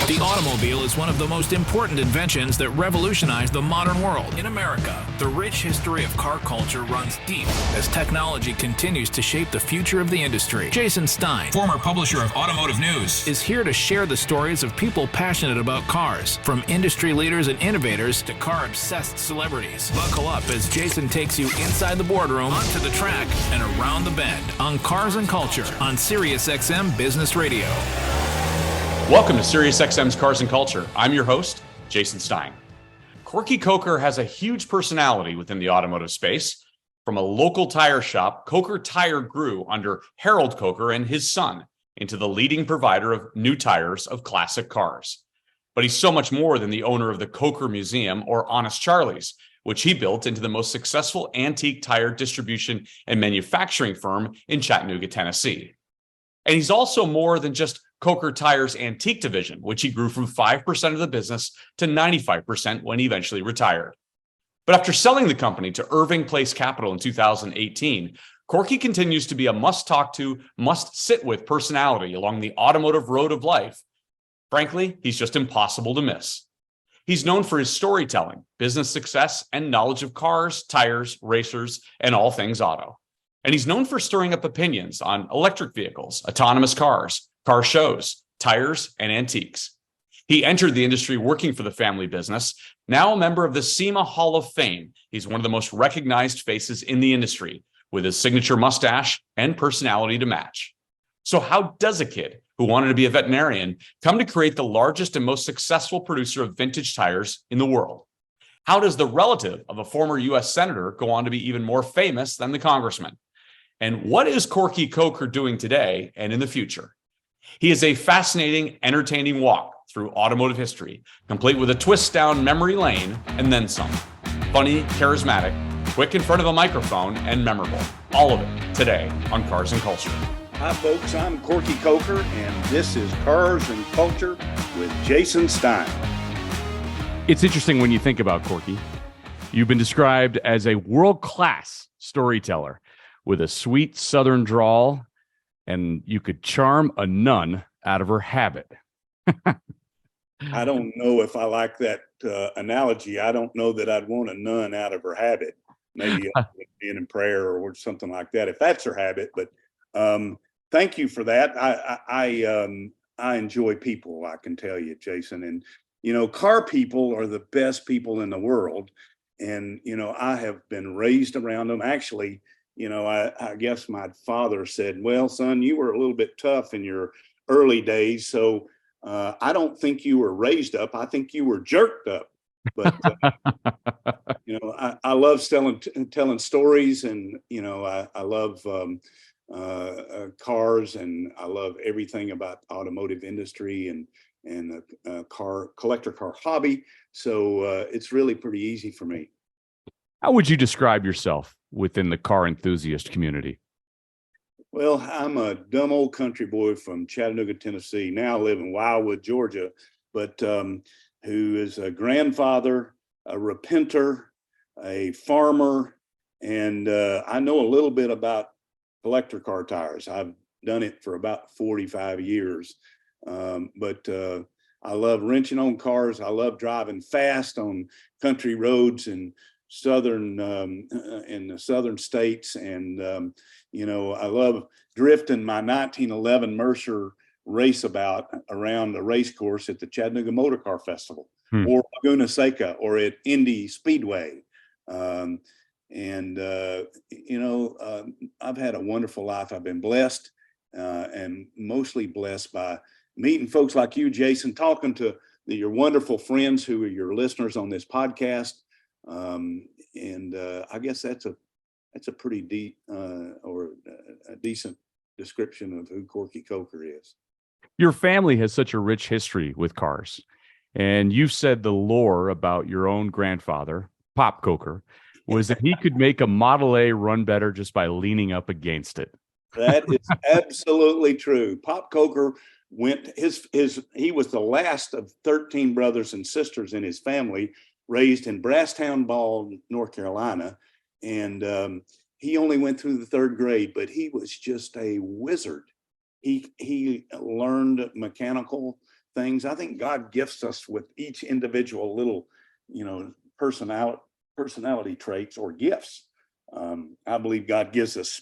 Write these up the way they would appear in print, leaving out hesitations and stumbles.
The automobile is one of the most important inventions that revolutionized the modern world. In America, the rich history of car culture runs deep as technology continues to shape the future of the industry. Jason Stein, former publisher of Automotive News, is here to share the stories of people passionate about cars, from industry leaders and innovators to car-obsessed celebrities. Buckle up as Jason takes you inside the boardroom, onto the track, and around the bend on Cars and Culture on SiriusXM Business Radio. Welcome to SiriusXM's Cars and Culture. I'm your host, Jason Stein. Corky Coker has a huge personality within the automotive space. From a local tire shop, Coker Tire grew under Harold Coker and his son into the leading provider of new tires of classic cars. But he's so much more than the owner of the Coker Museum or Honest Charlie's, which he built into the most successful antique tire distribution and manufacturing firm in Chattanooga, Tennessee. And he's also more than just Coker Tire's antique division, which he grew from 5% of the business to 95% when he eventually retired. But after selling the company to Irving Place Capital in 2018, Corky continues to be a must-talk to, must-sit-with personality along the automotive road of life. Frankly, he's just impossible to miss. He's known for his storytelling, business success, and knowledge of cars, tires, racers, and all things auto. And he's known for stirring up opinions on electric vehicles, autonomous cars, car shows, tires, and antiques. He entered the industry working for the family business. Now a member of the SEMA Hall of Fame, he's one of the most recognized faces in the industry, with his signature mustache and personality to match. So how does a kid who wanted to be a veterinarian come to create the largest and most successful producer of vintage tires in the world? How does the relative of a former U.S. senator go on to be even more famous than the congressman? And what is Corky Coker doing today and in the future? He is a fascinating, entertaining walk through automotive history, complete with a twist down memory lane and then some. Funny, charismatic, quick in front of a microphone, and memorable. All of it today on Cars and Culture. Hi, folks. I'm Corky Coker, and this is Cars and Culture with Jason Stein. It's interesting when you think about Corky. You've been described as a world-class storyteller with a sweet southern drawl, and you could charm a nun out of her habit. I don't know if I like that analogy. I don't know that I'd want a nun out of her habit. Maybe being in prayer or something like that, if that's her habit. But thank you for that. I enjoy people, I can tell you, Jason. And, you know, car people are the best people in the world. And, you know, I have been raised around them. Actually, you know, I guess my father said, well, son, you were a little bit tough in your early days. So I don't think you were raised up. I think you were jerked up. But, you know, I love telling stories, and, you know, I love cars, and I love everything about automotive industry and collector car hobby. So it's really pretty easy for me. How would you describe yourself within the car enthusiast community? Well, I'm a dumb old country boy from Chattanooga, Tennessee. Now I live in Wildwood, Georgia, but who is a grandfather, a repenter, a farmer, and I know a little bit about collector car tires. I've done it for about 45 years, but I love wrenching on cars. I love driving fast on country roads and in the southern states, and you know, I love drifting my 1911 Mercer raceabout around the race course at the Chattanooga Motor Car Festival, or Laguna Seca, or at Indy Speedway. You know, I've had a wonderful life. I've been blessed, and mostly blessed by meeting folks like you, Jason, talking to your wonderful friends who are your listeners on this podcast. I guess that's a pretty deep or a decent description of who Corky Coker is. Your family has such a rich history with cars, and you've said the lore about your own grandfather, Pop Coker, was that he could make a Model A run better just by leaning up against it. That is absolutely true. Pop Coker he was the last of 13 brothers and sisters in his family, raised in Brasstown Ball, North Carolina. And he only went through the third grade, but he was just a wizard. He learned mechanical things. I think God gifts us with each individual little, personality traits or gifts. I believe God gives us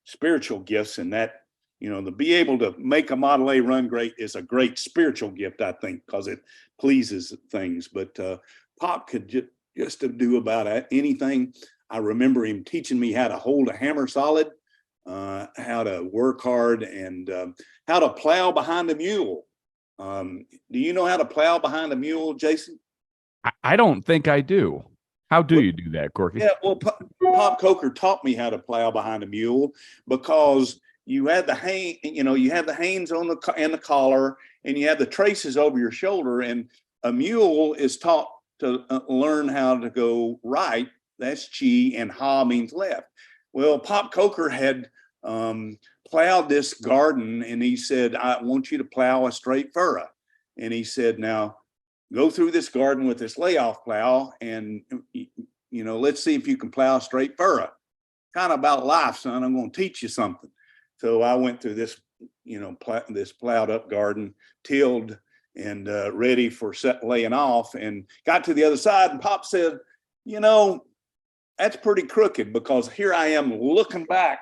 spiritual gifts, and that, to be able to make a Model A run great is a great spiritual gift, I think, because it pleases things. But Pop could just to do about anything. I remember him teaching me how to hold a hammer solid, how to work hard, and how to plow behind a mule. Do you know how to plow behind a mule, Jason? I don't think I do. How do you do that, Corky? Yeah, well, Pop Coker taught me how to plow behind a mule, because you have the you have the hanes on the collar, and you have the traces over your shoulder, and a mule is taught to learn how to go right. That's chi, and ha means left. Well, Pop Coker had plowed this garden, and he said, I want you to plow a straight furrow. And he said, now go through this garden with this layoff plow, and let's see if you can plow a straight furrow. Kind of about life, son. I'm going to teach you something. So I went through this, this plowed up garden, tilled, and ready for laying off, and got to the other side. And Pop said, that's pretty crooked, because here I am looking back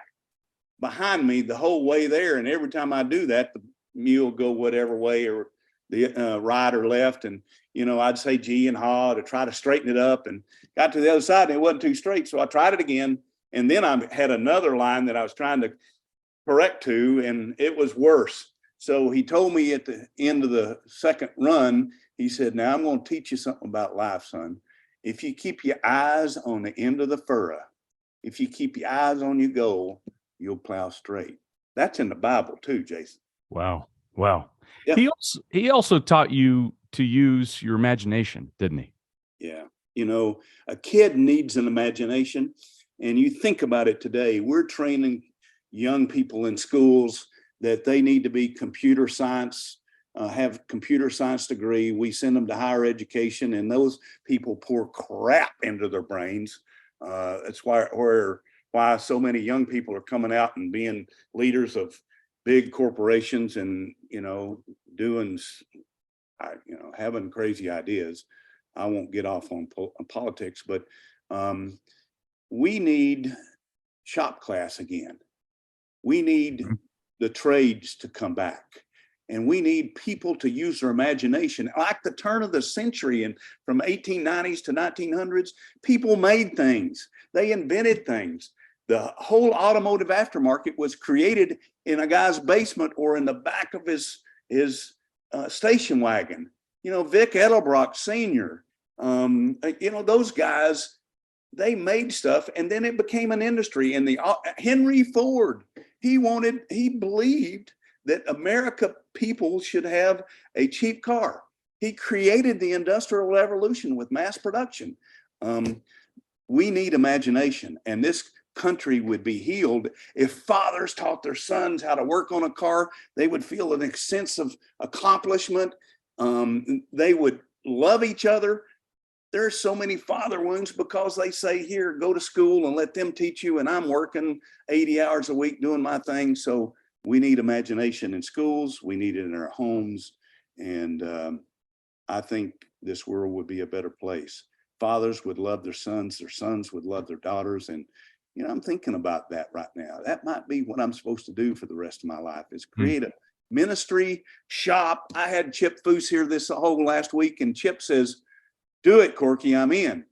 behind me the whole way there. And every time I do that, the mule go whatever way, or the right or left. And, I'd say G and ha to try to straighten it up, and got to the other side, and it wasn't too straight. So I tried it again. And then I had another line that I was trying to correct to, and it was worse. So he told me at the end of the second run, he said, now I'm going to teach you something about life, son. If you keep your eyes on the end of the furrow, if you keep your eyes on your goal, you'll plow straight. That's in the Bible too, Jason. Wow. Yeah. He also taught you to use your imagination, didn't he? Yeah. A kid needs an imagination. And you think about it today, we're training young people in schools that they need to be computer science, have computer science degree. We send them to higher education, and those people pour crap into their brains. That's why so many young people are coming out and being leaders of big corporations, and doing having crazy ideas. I won't get off on politics, but we need shop class again. We need the trades to come back, and we need people to use their imagination. Like the turn of the century, and from 1890s to 1900s, people made things. They invented things. The whole automotive aftermarket was created in a guy's basement or in the back of his station wagon. Vic Edelbrock Sr., those guys, they made stuff, and then it became an industry. And Henry Ford, he believed that America people should have a cheap car. He created the Industrial Revolution with mass production. We need imagination, and this country would be healed if fathers taught their sons how to work on a car. They would feel a sense of accomplishment. They would love each other. There are so many father wounds because they say, here, go to school and let them teach you, and I'm working 80 hours a week doing my thing. So we need imagination in schools. We need it in our homes. And I think this world would be a better place. Fathers would love their sons would love their daughters. And I'm thinking about that right now. That might be what I'm supposed to do for the rest of my life, is create a ministry shop. I had Chip Foose here this whole last week, and Chip says, do it, Corky, I'm in.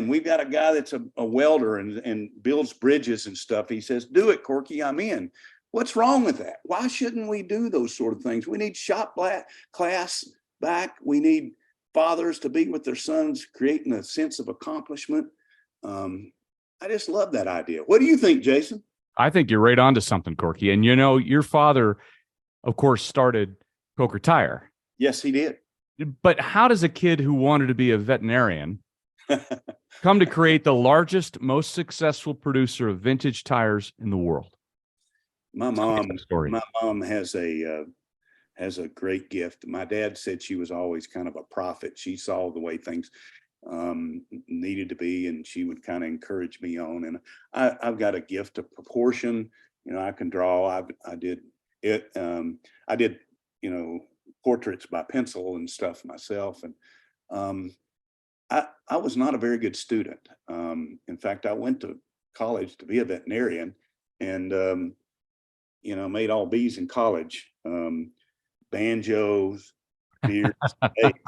We've got a guy that's a welder and builds bridges and stuff. He says, do it, Corky, I'm in. What's wrong with that? Why shouldn't we do those sort of things? We need shop class back. We need fathers to be with their sons, creating a sense of accomplishment. I just love that idea. What do you think, Jason? I think you're right onto something, Corky. And your father, of course, started Coker Tire. Yes, he did. But how does a kid who wanted to be a veterinarian come to create the largest, most successful producer of vintage tires in the world? My mom has a great gift. My dad said she was always kind of a prophet. She saw the way things needed to be, and she would kind of encourage me on. And I've got a gift of proportion. I can draw. I did portraits by pencil and stuff myself. And I was not a very good student. In fact, I went to college to be a veterinarian, and made all B's in college. Banjos, beers, eggs.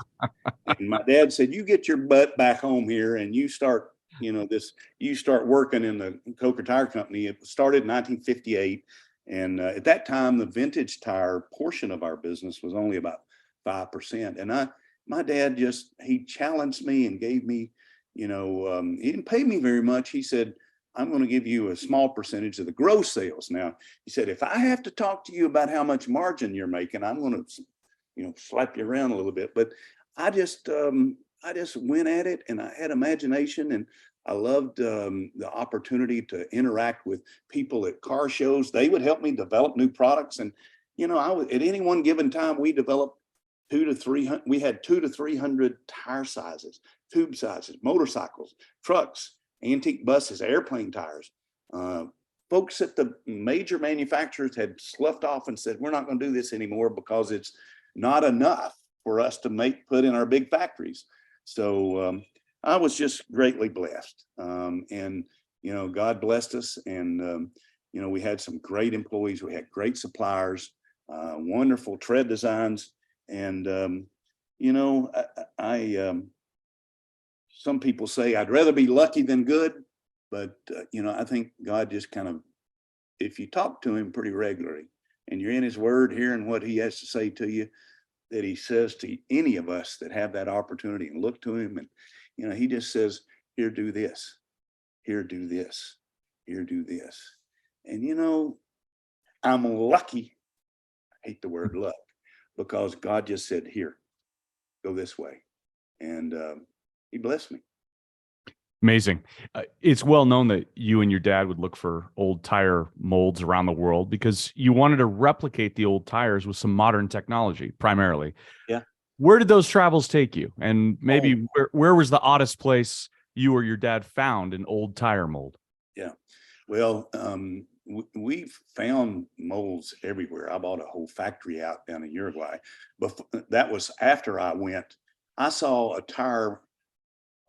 And my dad said, "You get your butt back home here, and you start, you start working in the Coker Tire Company." It started in 1958, and at that time, the vintage tire portion of our business was only about 5%. And my dad he challenged me and gave me, he didn't pay me very much. He said, "I'm going to give you a small percentage of the gross sales." Now, he said, "If I have to talk to you about how much margin you're making, I'm going to, slap you around a little bit." But I just went at it, and I had imagination, and I loved the opportunity to interact with people at car shows. They would help me develop new products. And, at any one given time, we developed 200 to 300. We had 200 to 300 tire sizes, tube sizes, motorcycles, trucks, antique buses, airplane tires. Folks at the major manufacturers had sloughed off and said, "We're not going to do this anymore because it's not enough for us to put in our big factories." So I was just greatly blessed. And, God blessed us. And, we had some great employees. We had great suppliers, wonderful tread designs. And, some people say I'd rather be lucky than good, but I think God just if you talk to him pretty regularly and you're in his word, hearing what he has to say to you, that he says to any of us that have that opportunity and look to him, and he just says, "Here, do this. Here, do this. Here, do this." And I'm lucky. I hate the word luck, because God just said, "Here, go this way," and he blessed me. Amazing. It's well known that you and your dad would look for old tire molds around the world because you wanted to replicate the old tires with some modern technology, primarily. Yeah. Where did those travels take you? And maybe where was the oddest place you or your dad found an old tire mold? Yeah. Well, we've found molds everywhere. I bought a whole factory out down in Uruguay. But that was after I went. I saw a tire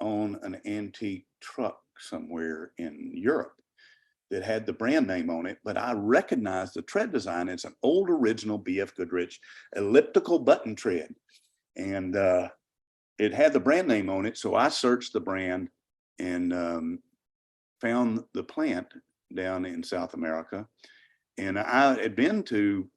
on an antique truck somewhere in Europe that had the brand name on it, but I recognized the tread design. It's an old original BF Goodrich elliptical button tread, and it had the brand name on it. So I searched the brand and found the plant down in South America. And I had been to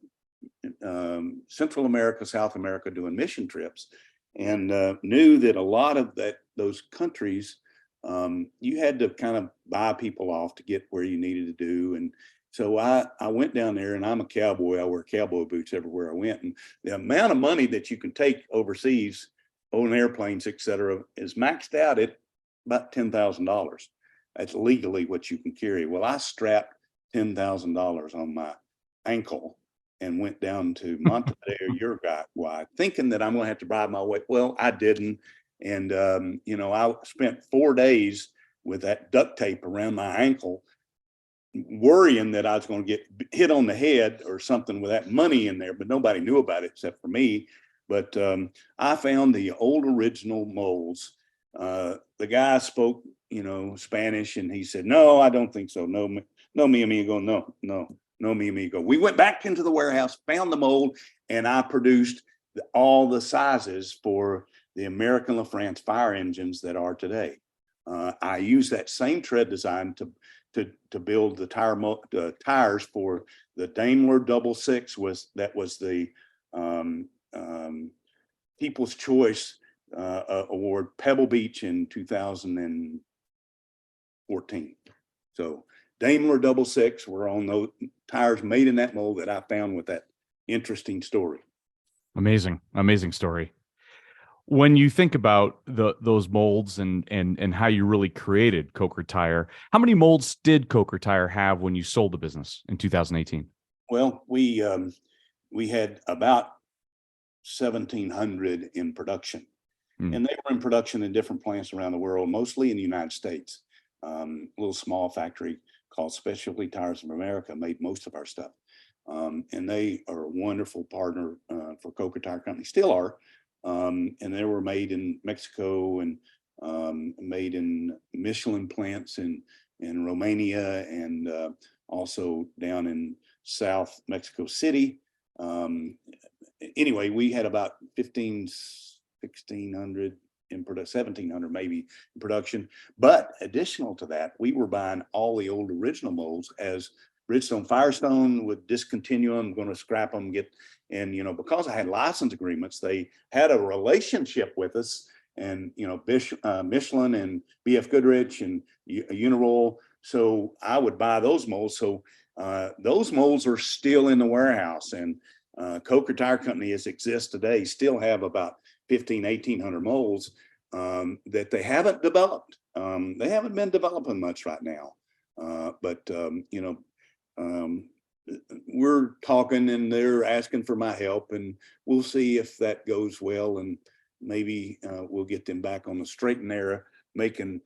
Central America, South America, doing mission trips, and knew that a lot of those countries, you had to kind of buy people off to get where you needed to do. And so I went down there, and I'm a cowboy. I wear cowboy boots everywhere I went. And the amount of money that you can take overseas on airplanes, et cetera, is maxed out at about $10,000. That's legally what you can carry. Well, I strapped $10,000 on my ankle and went down to Montevideo, Uruguay, thinking that I'm going to have to buy my way. Well, I didn't. And, I spent 4 days with that duct tape around my ankle, worrying that I was going to get hit on the head or something with that money in there, but nobody knew about it except for me. But I found the old original molds. The guy spoke, Spanish, and he said, "No, I don't think so. No, mi amigo, no, mi amigo." We went back into the warehouse, found the mold, and I produced all the sizes for the American LaFrance fire engines that are today. I used that same tread design to build the tires for the Daimler Double Six. That was the People's Choice Award, Pebble Beach, in 2014. So Daimler Double Six were on those tires made in that mold that I found with that interesting story. Amazing story. When you think about those molds and how you really created Coker Tire, how many molds did Coker Tire have when you sold the business in 2018? Well, we had about 1,700 in production, and they were in production in different plants around the world, mostly in the United States. A little small factory called Specialty Tires of America made most of our stuff. And they are a wonderful partner for Coker Tire Company, still are. And they were made in Mexico and made in Michelin plants in Romania and also down in South Mexico City. Anyway, we had about 1,600 in production, 1,700 maybe in production. But additional to that, we were buying all the old original molds as Bridgestone Firestone would discontinue them, going to scrap them, and because I had license agreements, they had a relationship with us, and Michelin and BF Goodrich and Uniroyal. So I would buy those molds. So those molds are still in the warehouse, and Coker Tire Company as exists today still have about 1,800 molds that they haven't developed. They haven't been developing much right now, but we're talking and they're asking for my help, and we'll see if that goes well, and maybe we'll get them back on the straight and narrow, making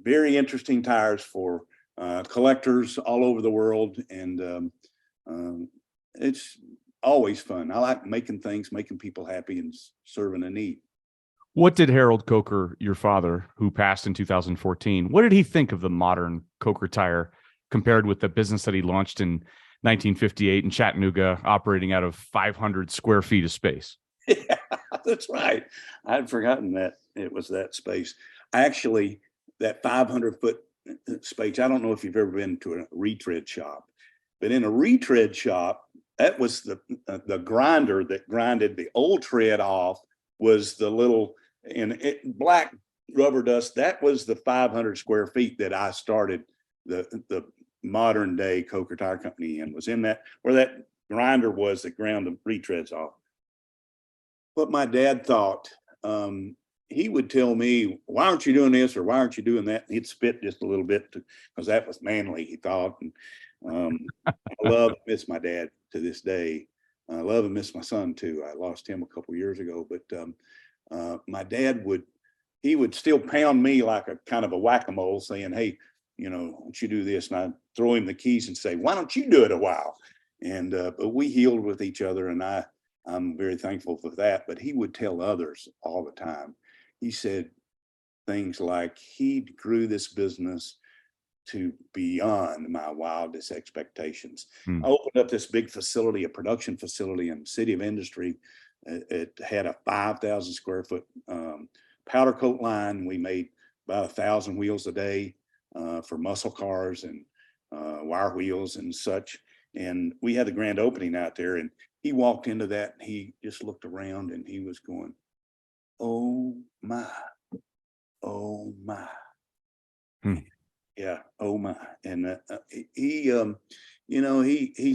very interesting tires for collectors all over the world. And it's always fun. I like making things, making people happy, and serving a need. What did Harold Coker, your father, who passed in 2014, what did he think of the modern Coker tire compared with the business that he launched in 1958 in Chattanooga, operating out of 500 square feet of space? Yeah, that's right. I'd forgotten that it was that space. Actually, that 500-foot space, I don't know if you've ever been to a retread shop, but in a retread shop, that was the grinder that grinded the old tread off, was the little black rubber dust. That was the 500 square feet that I started the modern day Coker Tire Company in, was in that, where that grinder was that ground the retreads off. What my dad thought, he would tell me, why aren't you doing this or why aren't you doing that? And he'd spit just a little bit because that was manly, he thought. And I love and miss my dad to this day. I love and miss my son too. I lost him a couple of years ago, but my dad would still pound me like a kind of a whack-a-mole, saying, hey, why don't you do this? And I'd throw him the keys and say, why don't you do it a while? And but we healed with each other, and I'm very thankful for that. But he would tell others all the time. He said things like he grew this business to beyond my wildest expectations. I opened up this big facility, a production facility in the City of Industry. It had a 5,000 square foot powder coat line. We made about 1,000 wheels a day for muscle cars and wire wheels and such. And we had the grand opening out there, and he walked into that and he just looked around and he was going, oh my, oh my. Yeah, oh my. And he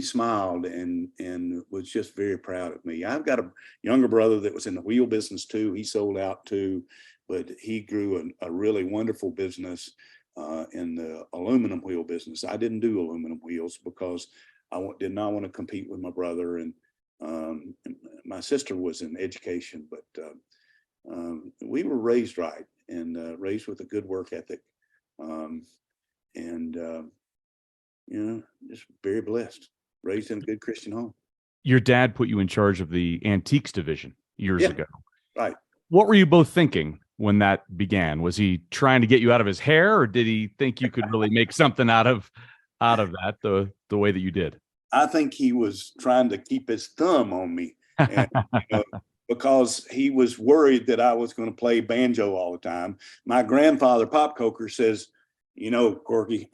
smiled and was just very proud of me. I've got a younger brother that was in the wheel business too. He sold out too, but he grew a really wonderful business in the aluminum wheel business. I didn't do aluminum wheels because I did not want to compete with my brother, and my sister was in education, but we were raised right and raised with a good work ethic. Just very blessed, raised in a good Christian home. Your dad put you in charge of the antiques division years ago. Right. What were you both thinking when that began? Was he trying to get you out of his hair, or did he think you could really make something out of that the way that you did? I think he was trying to keep his thumb on me, and, because he was worried that I was going to play banjo all the time. My grandfather, Pop Coker, says, Corky,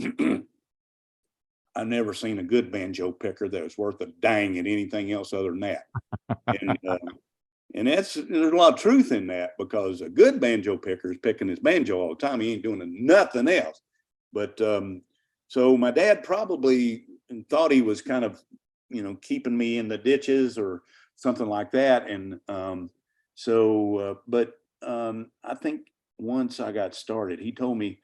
I've never seen a good banjo picker that was worth a dang at anything else other than that. And there's a lot of truth in that, because a good banjo picker is picking his banjo all the time. He ain't doing nothing else. But so my dad probably thought he was kind of, keeping me in the ditches or something like that. And but I think once I got started, he told me,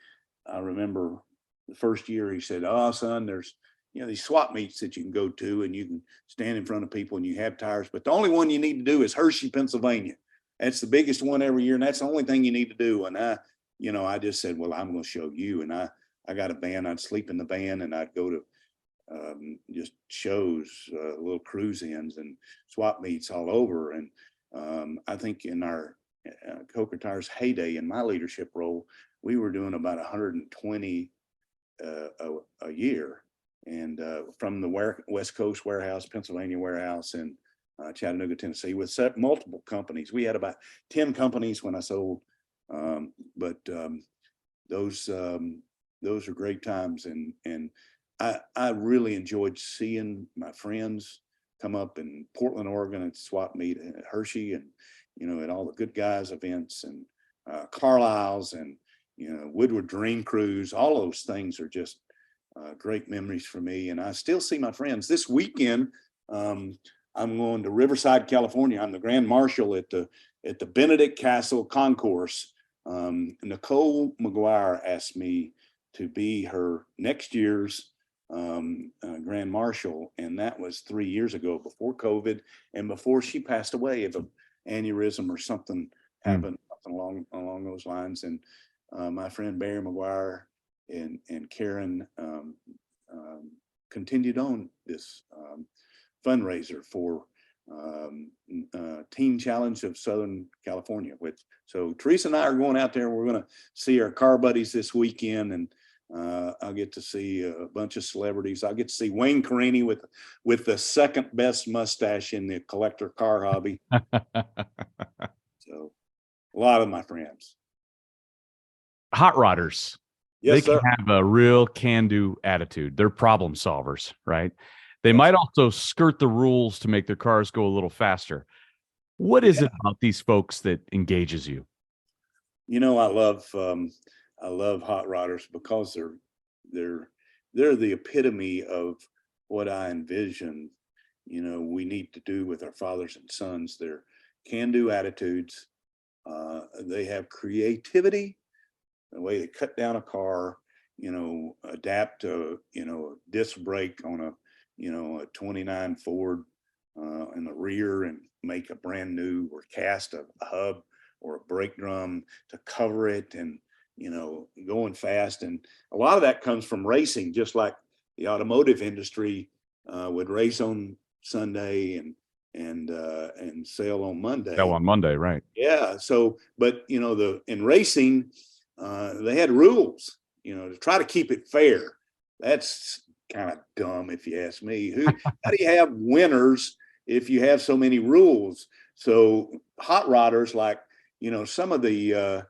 I remember the first year, he said, oh, son, there's, these swap meets that you can go to and you can stand in front of people and you have tires, but the only one you need to do is Hershey, Pennsylvania. That's the biggest one every year. And that's the only thing you need to do. And I just said, well, I'm going to show you. And I got a van. I'd sleep in the van and I'd go to just shows, little cruise ins and swap meets all over. And I think in our Coker Tires heyday, in my leadership role, we were doing about 120 a year, and from the West Coast warehouse, Pennsylvania warehouse, and Chattanooga, Tennessee, with multiple companies. We had about 10 companies when I sold, but those are great times, and I really enjoyed seeing my friends come up in Portland, Oregon at swap meet at Hershey, and at all the Good Guys events, and Carlisle's, and Woodward Dream Cruise. All those things are just great memories for me, and I still see my friends. This weekend, I'm going to Riverside, California. I'm the Grand Marshal at the Benedict Castle Concourse. Nicole McGuire asked me to be her next year's Grand Marshal, and that was 3 years ago, before COVID and before she passed away of an aneurysm or something happened, something along those lines. And my friend Barry McGuire and Karen continued on this fundraiser for Teen Challenge of Southern California. So Teresa and I are going out there. We're going to see our car buddies this weekend, and I'll get to see a bunch of celebrities. I'll get to see Wayne Carini with the second best mustache in the collector car hobby. So a lot of my friends. Hot rodders. Yes, they sir. can have a real can-do attitude. They're problem solvers, right? They might also skirt the rules to make their cars go a little faster. What is it about these folks that engages you? I love hot rodders because they're the epitome of what I envision, we need to do with our fathers and sons. They're can-do attitudes. They have creativity, the way they cut down a car, adapt to, a disc brake on a 29 Ford in the rear, and make a brand new, or cast a hub or a brake drum to cover it, and going fast. And a lot of that comes from racing, just like the automotive industry would race on Sunday and sail on Monday. Oh, on Monday, right? Yeah. So, but in racing, they had rules, to try to keep it fair. That's kind of dumb, if you ask me. How do you have winners if you have so many rules? So hot rodders, like some of the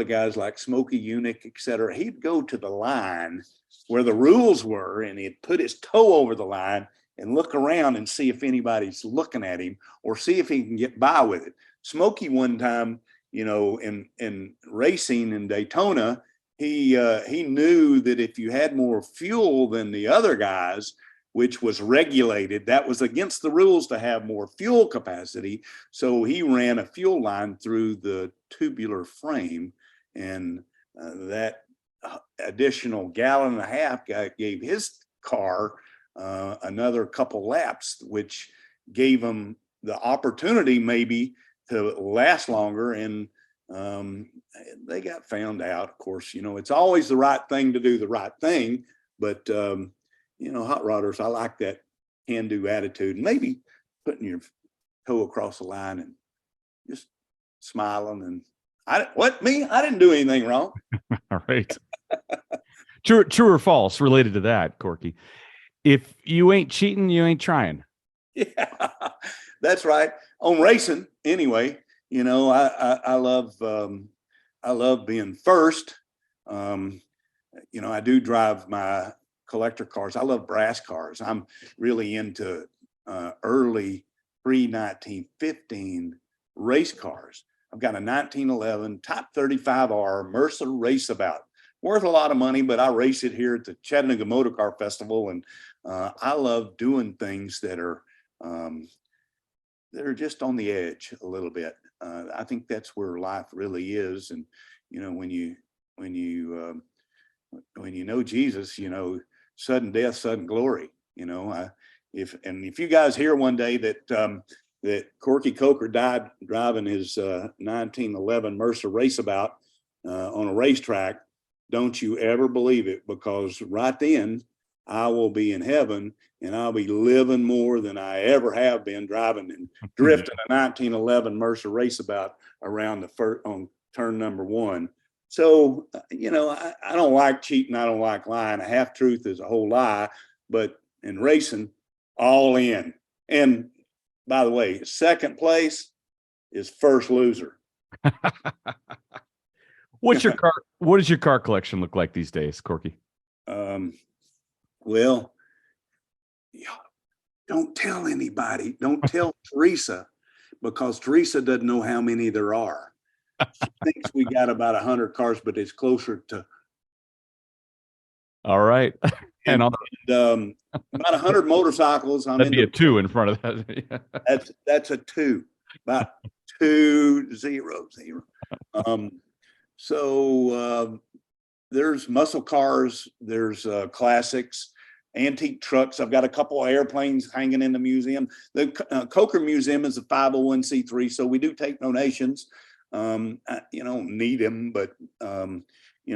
guys like Smokey Unick, et cetera, he'd go to the line where the rules were, and he'd put his toe over the line and look around and see if anybody's looking at him, or see if he can get by with it. Smokey, one time, in racing in Daytona, he knew that if you had more fuel than the other guys, which was regulated, that was against the rules to have more fuel capacity. So he ran a fuel line through the tubular frame, and that additional gallon and a half gave his car another couple laps, which gave him the opportunity maybe to last longer. And they got found out. Of course, it's always the right thing to do the right thing, but hot rodders, I like that can-do attitude, and maybe putting your toe across the line and just smiling. And I didn't do anything wrong. All right. True or false related to that, Corky? If you ain't cheating, you ain't trying. Yeah, that's right. On racing, anyway. I love being first. I do drive my collector cars. I love brass cars. I'm really into early pre-1915 race cars. I've got a 1911 Type 35R Mercer Raceabout, worth a lot of money, but I race it here at the Chattanooga Motor Car Festival, and I love doing things that are just on the edge a little bit. I think that's where life really is, and when you know Jesus, sudden death, sudden glory. If you guys hear one day that Corky Coker died driving his 1911 Mercer Raceabout on a racetrack, don't you ever believe it, because right then I will be in heaven, and I'll be living more than I ever have been driving and drifting a 1911 Mercer Raceabout around the first on turn number 1. So, I don't like cheating. I don't like lying. A half truth is a whole lie, but in racing, all in. And by the way, second place is first loser. What does your car collection look like these days, Corky? Well, don't tell anybody. Don't tell Teresa, because Teresa doesn't know how many there are. She thinks we got about 100 cars, but it's closer to. All right. And about 100 motorcycles. That'd be a 2 in front of that. That's a 2, about 200. There's muscle cars, there's classics, antique trucks. I've got a couple of airplanes hanging in the museum. The Coker Museum is a 501c3, so we do take donations. You don't need them, but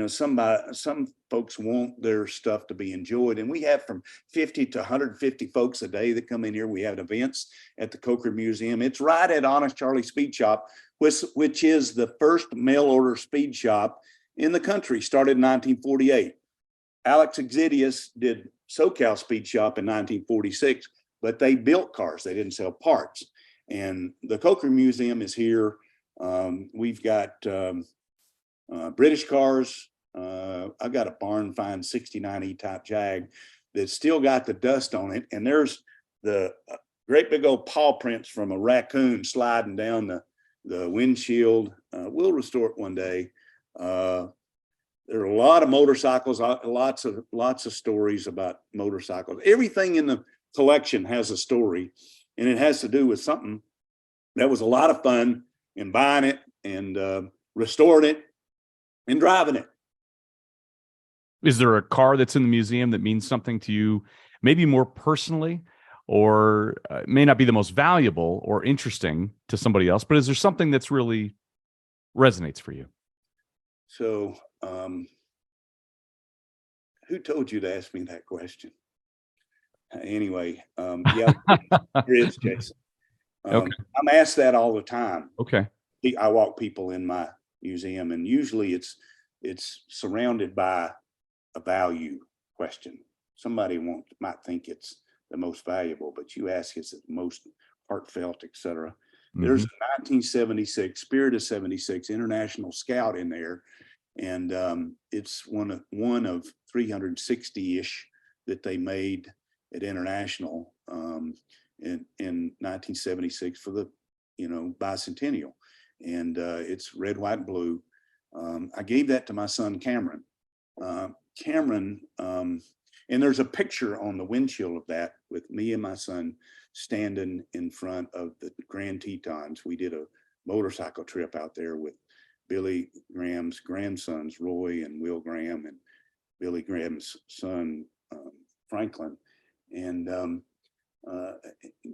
some folks want their stuff to be enjoyed, and we have from 50 to 150 folks a day that come in here. We have events at the Coker Museum. It's right at Honest Charlie Speed Shop, which is the first mail order speed shop in the country, started in 1948. Alex Exidius did SoCal Speed Shop in 1946, but they built cars. They didn't sell parts. And the Coker Museum is here. We've got British cars. I've got a barn find 69E type Jag that's still got the dust on it. And there's the great big old paw prints from a raccoon sliding down the windshield. We'll restore it one day. There are a lot of motorcycles, lots of stories about motorcycles. Everything in the collection has a story, and it has to do with something that was a lot of fun in buying it and restoring it and driving it. Is there a car that's in the museum that means something to you, maybe more personally, or may not be the most valuable or interesting to somebody else, but is there something that's really resonates for you? So, who told you to ask me that question? Anyway, yeah, there is, Jason. Okay. I'm asked that all the time. Okay. I walk people in my museum, and usually it's surrounded by a value question. Somebody might think it's the most valuable, but you ask, is it the most heartfelt, etc. There's a 1976 Spirit of 76 International Scout in there, and it's one of 360-ish that they made at International in 1976 for the bicentennial, and it's red, white, and blue. I gave that to my son Cameron. And there's a picture on the windshield of that with me and my son standing in front of the Grand Tetons. We did a motorcycle trip out there with Billy Graham's grandsons, Roy and Will Graham, and Billy Graham's son, Franklin. And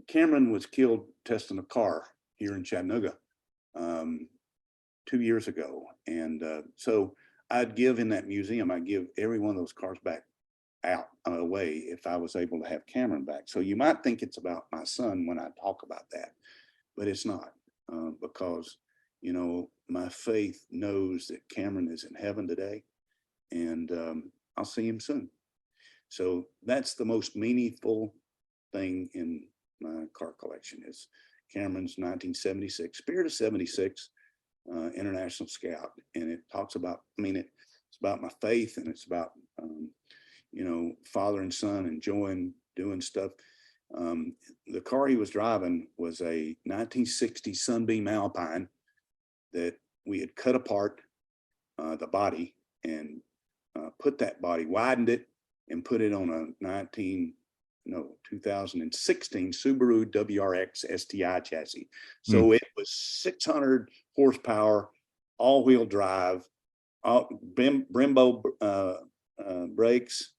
Cameron was killed testing a car here in Chattanooga 2 years ago. And so I'd give in that museum, I'd give every one of those cars back out away if I was able to have Cameron back. So you might think it's about my son when I talk about that, but it's not, because my faith knows that Cameron is in heaven today, and I'll see him soon. So that's the most meaningful thing in my car collection is Cameron's 1976 Spirit of 76 International Scout, and it talks about, it's about my faith, and it's about father and son enjoying doing stuff. The car he was driving was a 1960 Sunbeam Alpine that we had cut apart the body and put that body, widened it, and put it on a 2016 Subaru WRX STI chassis. So it was 600 horsepower, all-wheel drive, Brembo brakes,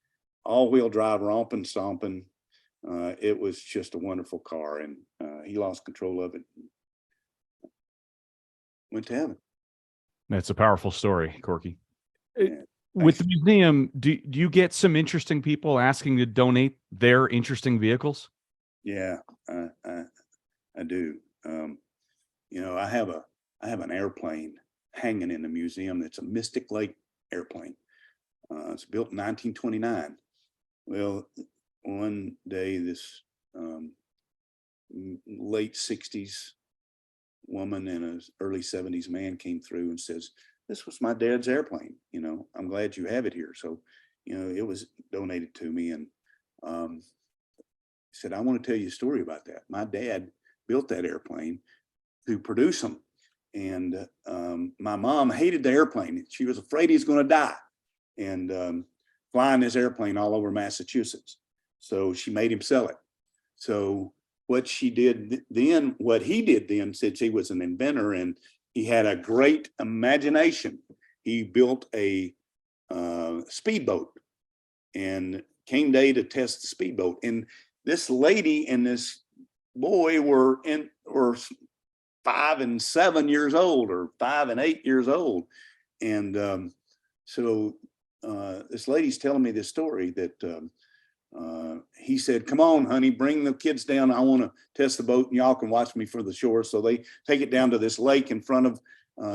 all-wheel drive, romping, stomping. It was just a wonderful car, and he lost control of it. Went to heaven. That's a powerful story, Corky. Yeah. With the museum, do you get some interesting people asking to donate their interesting vehicles? Yeah, I do. I have an airplane hanging in the museum. That's a Mystic Lake airplane. It's built in 1929. Well, one day this late 60s woman and an early 70s man came through and says, "This was my dad's airplane. I'm glad you have it here." So, it was donated to me, and he said, "I want to tell you a story about that. My dad built that airplane to produce them, and my mom hated the airplane. She was afraid he's going to die, and flying this airplane all over Massachusetts. So she made him sell it. So what he did then, since he was an inventor and he had a great imagination, he built a speedboat, and came day to test the speedboat. And this lady and this boy were 5 and 7 years old, or 5 and 8 years old. And so this lady's telling me this story that he said, "Come on, honey, bring the kids down. I want to test the boat and y'all can watch me for the shore." So they take it down to this lake in front of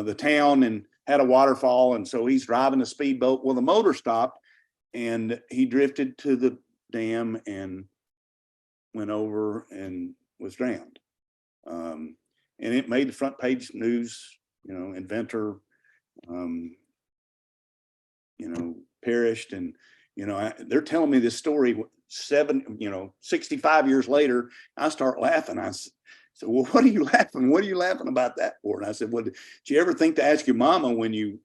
the town and had a waterfall. And so he's driving the speedboat. Well, the motor stopped and he drifted to the dam and went over and was drowned. And it made the front page news, inventor, perished. And, they're telling me this story 65 years later. I start laughing. I said, "Well, what are you laughing? What are you laughing about that for?" And I said, "Well, did you ever think to ask your mama when you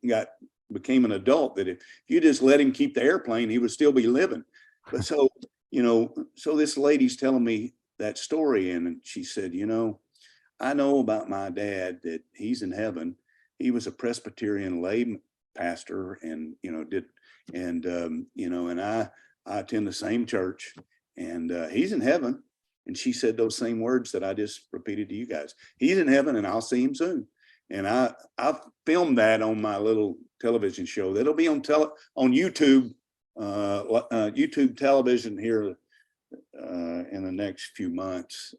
became an adult that if you just let him keep the airplane, he would still be living?" But so this lady's telling me that story, and she said, "I know about my dad that he's in heaven. He was a Presbyterian lay pastor, and and I attend the same church, and he's in heaven." And she said those same words that I just repeated to you guys. "He's in heaven, and I'll see him soon." And I filmed that on my little television show that'll be on YouTube, YouTube television here in the next few months.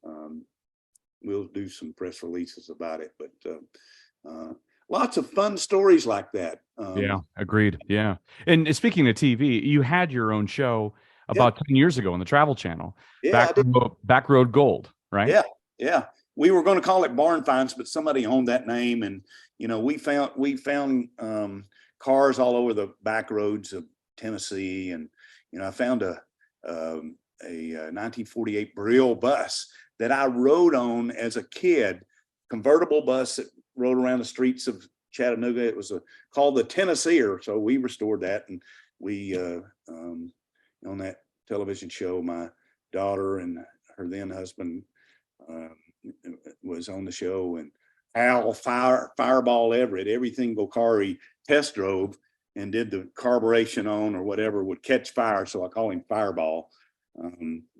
We'll do some press releases about it, but lots of fun stories like that. Yeah, agreed. Yeah. And speaking of TV, you had your own show Yeah, about 10 years ago on the Travel Channel, yeah, I did. Back Road Gold, right? Yeah. We were going to call it Barn Finds, but somebody owned that name, and we found cars all over the back roads of Tennessee, and I found a 1948 Brill bus that I rode on as a kid, convertible bus that rode around the streets of Chattanooga. It was called the Tennesseer. So we restored that, and we on that television show, my daughter and her then husband was on the show, and Al Fireball Everett, every single car he test drove and did the carburation on or whatever would catch fire. So I call him Fireball.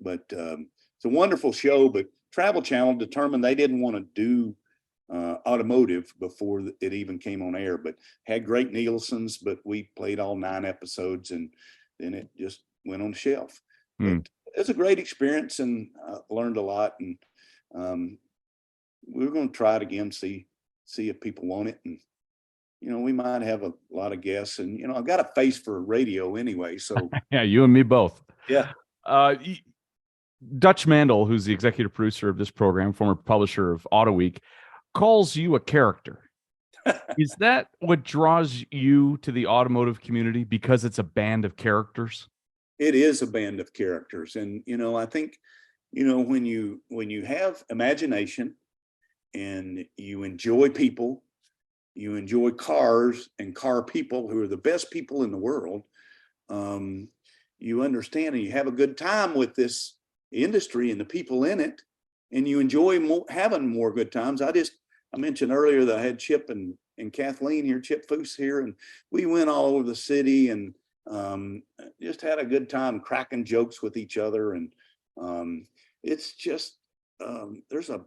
But it's a wonderful show, but Travel Channel determined they didn't want to do automotive before it even came on air, but had great Nielsen's, but we played all 9 episodes, and then it just went on the shelf. But it's a great experience, and learned a lot, and we're going to try it again, see if people want it. And we might have a lot of guests, and I've got a face for radio anyway, so Yeah, you and me both. yeah. Dutch Mandel, who's the executive producer of this program, former publisher of Auto Week, calls you a character. Is that what draws you to the automotive community, because it's a band of characters? It is a band of characters. And, I think, when you have imagination and you enjoy people, you enjoy cars and car people who are the best people in the world, you understand and you have a good time with this industry and the people in it, and you enjoy having more good times. I mentioned earlier that I had Chip and Kathleen here, Chip Foose here, and we went all over the city and just had a good time cracking jokes with each other. And it's just there's a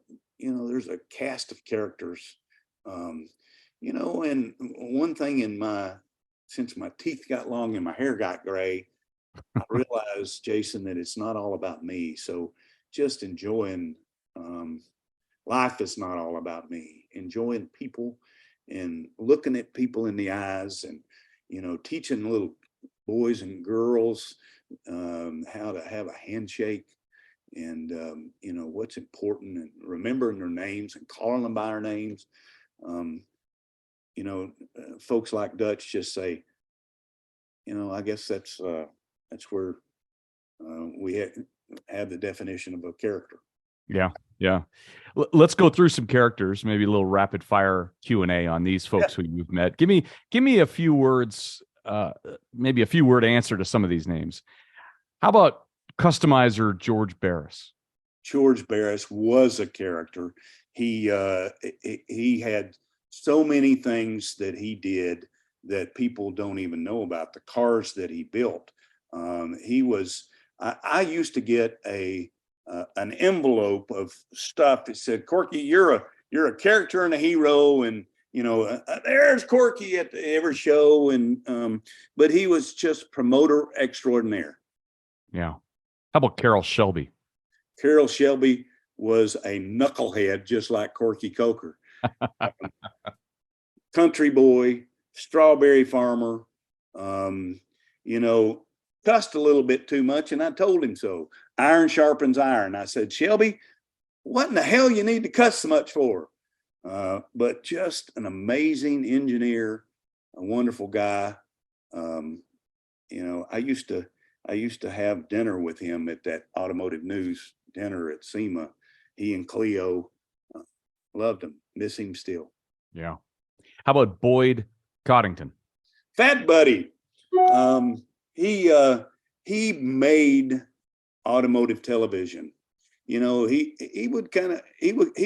cast of characters, and one thing in my since my teeth got long and my hair got gray, I realized, Jason, that it's not all about me. So just enjoying life is not all about me. Enjoying people and looking at people in the eyes, and teaching little boys and girls how to have a handshake, and what's important, and remembering their names and calling them by their names. Folks like Dutch just say, I guess that's where we have the definition of a character. Yeah. Yeah. Let's go through some characters, maybe a little rapid fire Q&A on these folks who you've met. Give me a few words, maybe a few word answer to some of these names. How about customizer George Barris? George Barris was a character. He had so many things that he did that people don't even know about. The cars that he built. I used to get an envelope of stuff that said, Corky, you're a character and a hero, and there's Corky at every show, and but he was just promoter extraordinaire. Yeah. How about Carol Shelby? Carol Shelby was a knucklehead, just like Corky Coker. Country boy, strawberry farmer, cussed a little bit too much, and I told him so. Iron sharpens iron. I said, Shelby, what in the hell you need to cuss so much for? But just an amazing engineer, a wonderful guy. I used to have dinner with him at that automotive news dinner at SEMA. He and Cleo, loved him, miss him still. Yeah. How about Boyd Coddington? Fat Buddy. He made automotive television. He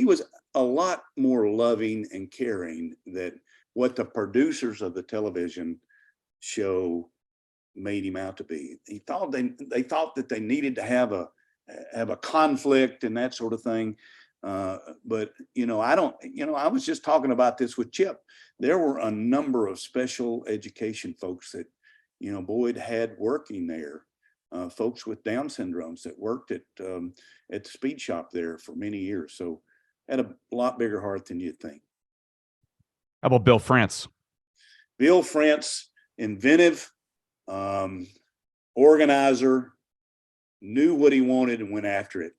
was a lot more loving and caring than what the producers of the television show made him out to be. He thought they thought that they needed to have a conflict and that sort of thing. But I was just talking about this with Chip. There were a number of special education folks that Boyd had working there, folks with Down syndromes that worked at the speed shop there for many years. So had a lot bigger heart than you'd think. How about Bill France? Bill France, inventive, organizer, knew what he wanted and went after it.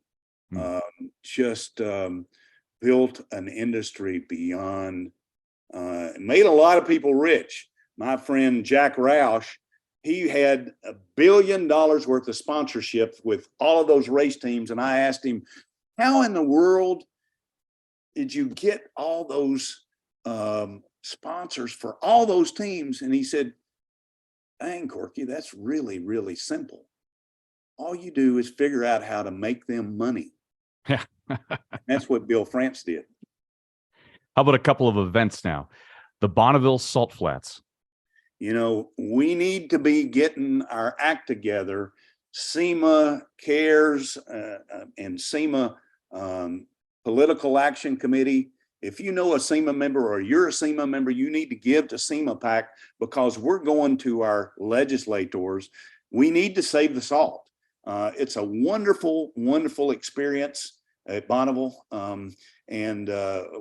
Built an industry beyond, made a lot of people rich. My friend Jack Roush, he had $1 billion worth of sponsorship with all of those race teams. And I asked him, how in the world did you get all those sponsors for all those teams? And he said, dang, Corky, that's really, really simple. All you do is figure out how to make them money. Yeah. That's what Bill France did. How about a couple of events now? The Bonneville Salt Flats. We need to be getting our act together. SEMA cares and SEMA Political Action Committee. If you know a SEMA member or you're a SEMA member, you need to give to SEMA PAC, because we're going to our legislators. We need to save the salt. It's a wonderful, wonderful experience at Bonneville. And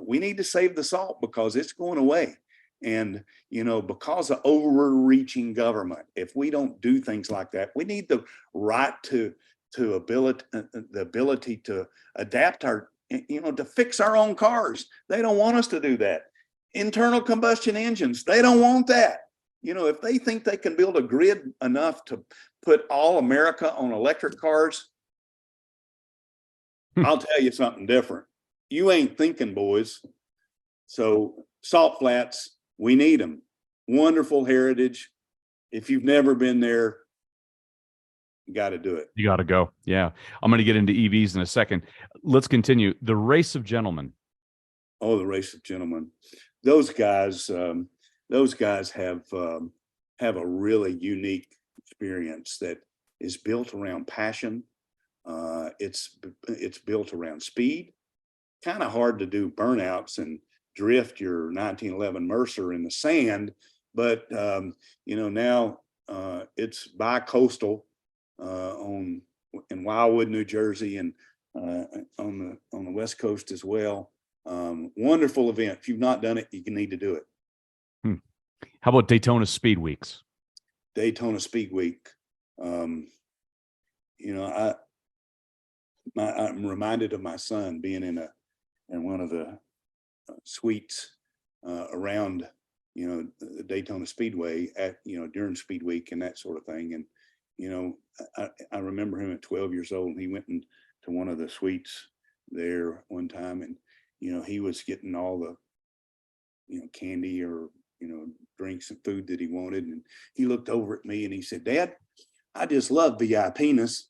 we need to save the salt because it's going away. And, because of overreaching government, if we don't do things like that, we need the right to the ability to adapt our, to fix our own cars. They don't want us to do that. Internal combustion engines, they don't want that. If they think they can build a grid enough to put all America on electric cars, I'll tell you something different. You ain't thinking, boys. So Salt Flats, we need them. Wonderful heritage. If you've never been there, you got to do it. You got to go. Yeah. I'm going to get into EVs in a second. Let's continue. The Race of Gentlemen. Oh, the Race of Gentlemen. Those guys have a really unique experience that is built around passion. It's built around speed. Kind of hard to do burnouts and drift your 1911 Mercer in the sand, but now it's bi-coastal in Wildwood, New Jersey, and on the West Coast as well. Wonderful event. If you've not done it, you need to do it. How about Daytona Speed Weeks? Daytona Speed Week. I'm reminded of my son being in one of the suites around the Daytona Speedway during Speed Week and that sort of thing. And I remember him at 12 years old. He went into one of the suites there one time, and he was getting all the candy or drinks and food that he wanted, and he looked over at me and he said, "Dad, I just love VIPness."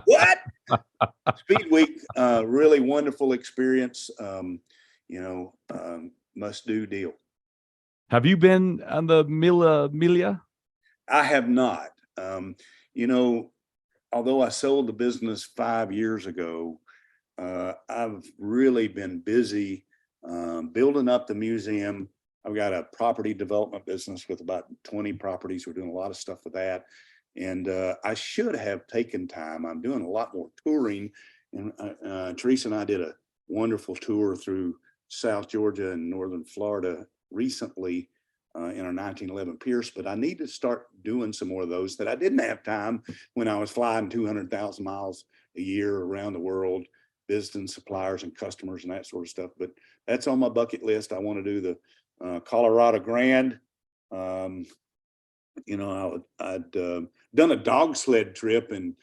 What? Speed Week, really wonderful experience. Must do deal. Have you been on the Milla? I have not. Although I sold the business 5 years ago, I've really been busy building up the museum. I've got a property development business with about 20 properties. We're doing a lot of stuff with that. And I should have taken time. I'm doing a lot more touring. And Teresa and I did a wonderful tour through South Georgia and Northern Florida recently in our 1911 Pierce, but I need to start doing some more of those that I didn't have time when I was flying 200,000 miles a year around the world, visiting suppliers and customers and that sort of stuff. But that's on my bucket list. I want to do the Colorado Grand. I'd done a dog sled trip in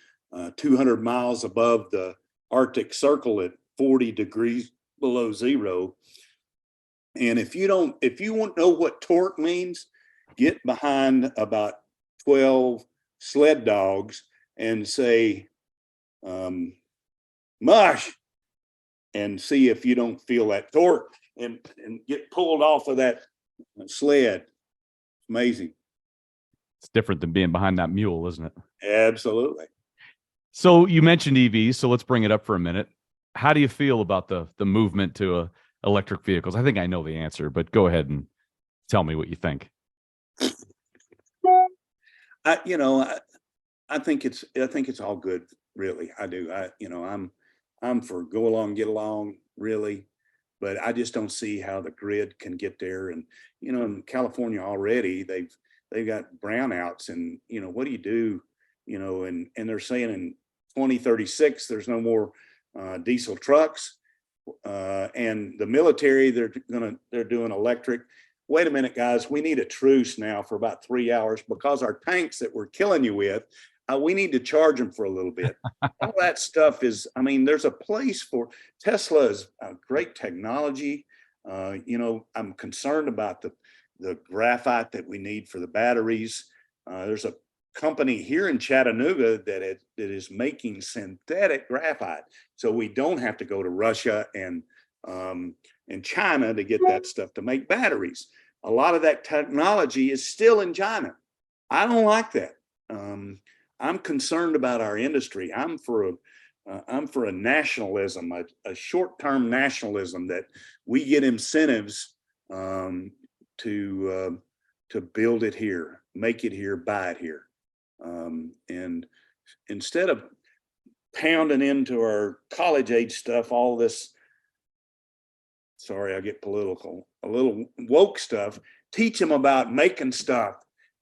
200 miles above the Arctic Circle at 40 degrees below zero. And if you want to know what torque means, get behind about 12 sled dogs and say, mush, and see if you don't feel that torque and get pulled off of that sled. Amazing. It's different than being behind that mule, isn't it? Absolutely. So you mentioned EVs, so let's bring it up for a minute. How do you feel about the movement to electric vehicles? I think I know the answer, but go ahead and tell me what you think. I think it's all good, really. I do. I'm for go along, get along, really, but I just don't see how the grid can get there. And in California already, they've got brownouts, and what do you do? And they're saying in 2036 there's no more diesel trucks, and the military they're doing electric. Wait a minute, guys, we need a truce now for about 3 hours because our tanks that we're killing you with, we need to charge them for a little bit. All that stuff is, there's a place for Tesla is a great technology. I'm concerned about the graphite that we need for the batteries. There's a company here in Chattanooga that is making synthetic graphite, so we don't have to go to Russia and China to get that stuff to make batteries. A lot of that technology is still in China. I don't like that. I'm concerned about our industry. I'm for a nationalism, a short-term nationalism, that we get incentives to build it here, make it here, buy it here. And instead of pounding into our college age stuff, all this, sorry, I get political, a little woke stuff, teach them about making stuff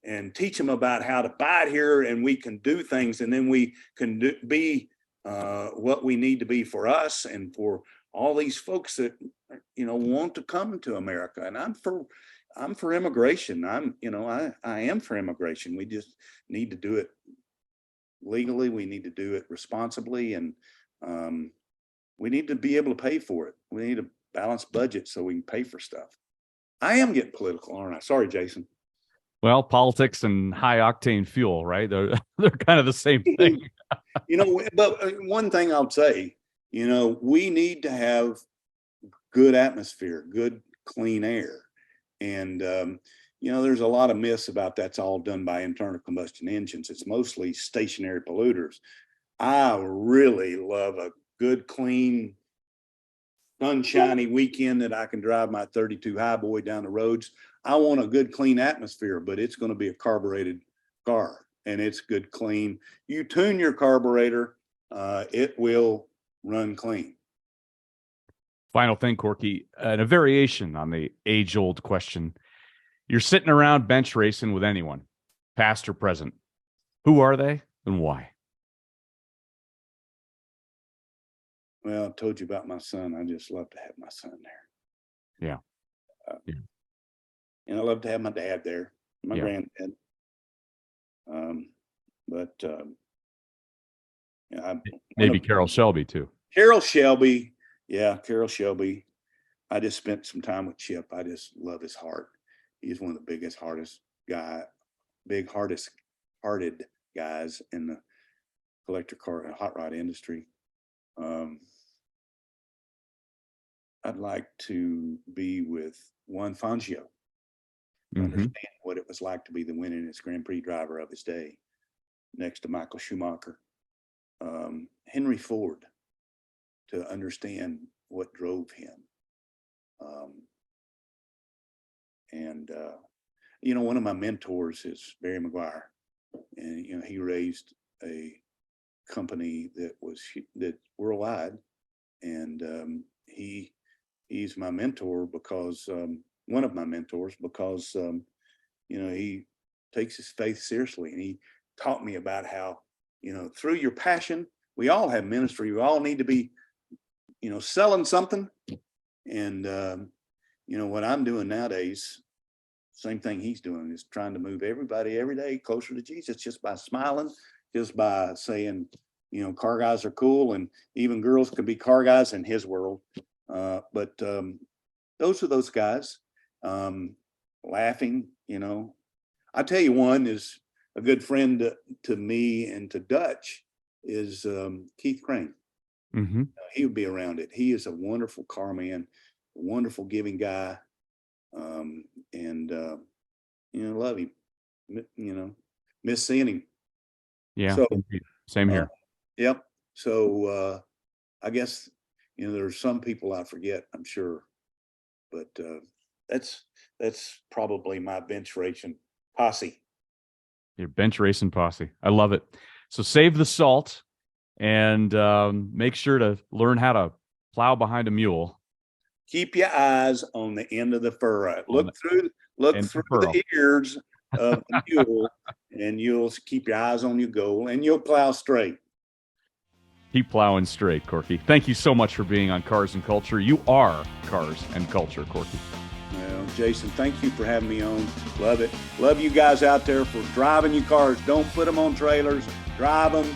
and teach them about how to buy it here, and we can do things, and then we can be what we need to be for us and for all these folks that want to come to America. And I'm for immigration. I am for immigration. We just need to do it legally. We need to do it responsibly, and we need to be able to pay for it. We need a balanced budget so we can pay for stuff. I am getting political, aren't I? Sorry, Jason. Well, politics and high octane fuel, right? They're kind of the same thing. But one thing I'll say, we need to have good atmosphere, good clean air. And, there's a lot of myths about that's all done by internal combustion engines. It's mostly stationary polluters. I really love a good, clean sunshiny weekend that I can drive my 32 Highboy down the roads. I want a good, clean atmosphere, but it's going to be a carbureted car, and it's good, clean. You tune your carburetor, it will run clean. Final thing, Corky, and a variation on the age-old question. You're sitting around bench racing with anyone, past or present. Who are they and why? Well, I told you about my son. I just love to have my son there. Yeah. And I love to have my dad there, my Yeah. granddad. Maybe Carol Shelby too. Carol Shelby. Yeah, Carol Shelby. I just spent some time with Chip. I just love his heart. He's one of the biggest, hardest hearted guys in the collector car and hot rod industry. I'd like to be with Juan Fangio, understand what it was like to be the winningest Grand Prix driver of his day, next to Michael Schumacher. Henry Ford, to understand what drove him. One of my mentors is Barry McGuire, and he raised a company that's worldwide, and he's my mentor because one of my mentors because he takes his faith seriously, and he taught me about how through your passion, we all have ministry. We all need to be selling something, and what I'm doing nowadays, same thing he's doing, is trying to move everybody every day closer to Jesus, just by smiling, just by saying, car guys are cool, and even girls can be car guys in his world. But those are those guys, laughing. I tell you, one is a good friend to me and to Dutch is Keith Crane. He would be around it. He is a wonderful car man, a wonderful giving guy, and love him. Miss seeing him. Yeah. So, same here. Yep. So I guess there's some people I forget, I'm sure, but that's probably my bench racing posse. Your bench racing posse. I love it. So save the salt and make sure to learn how to plow behind a mule. Keep your eyes on the end of the furrow. Look through the ears of the mule, and you'll keep your eyes on your goal, and you'll plow straight. Keep plowing straight, Corky. Thank you so much for being on Cars and Culture. You are Cars and Culture, Corky. Well, Jason, thank you for having me on. Love it. Love you guys out there for driving your cars. Don't put them on trailers. Drive them.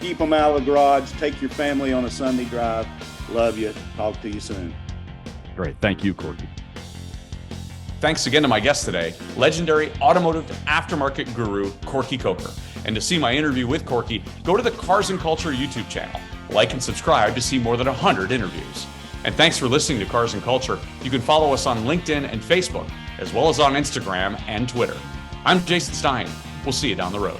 Keep them out of the garage. Take your family on a Sunday drive. Love you. Talk to you soon. Great. Thank you, Corky. Thanks again to my guest today, legendary automotive aftermarket guru, Corky Coker. And to see my interview with Corky, go to the Cars and Culture YouTube channel. Like and subscribe to see more than 100 interviews. And thanks for listening to Cars and Culture. You can follow us on LinkedIn and Facebook, as well as on Instagram and Twitter. I'm Jason Stein. We'll see you down the road.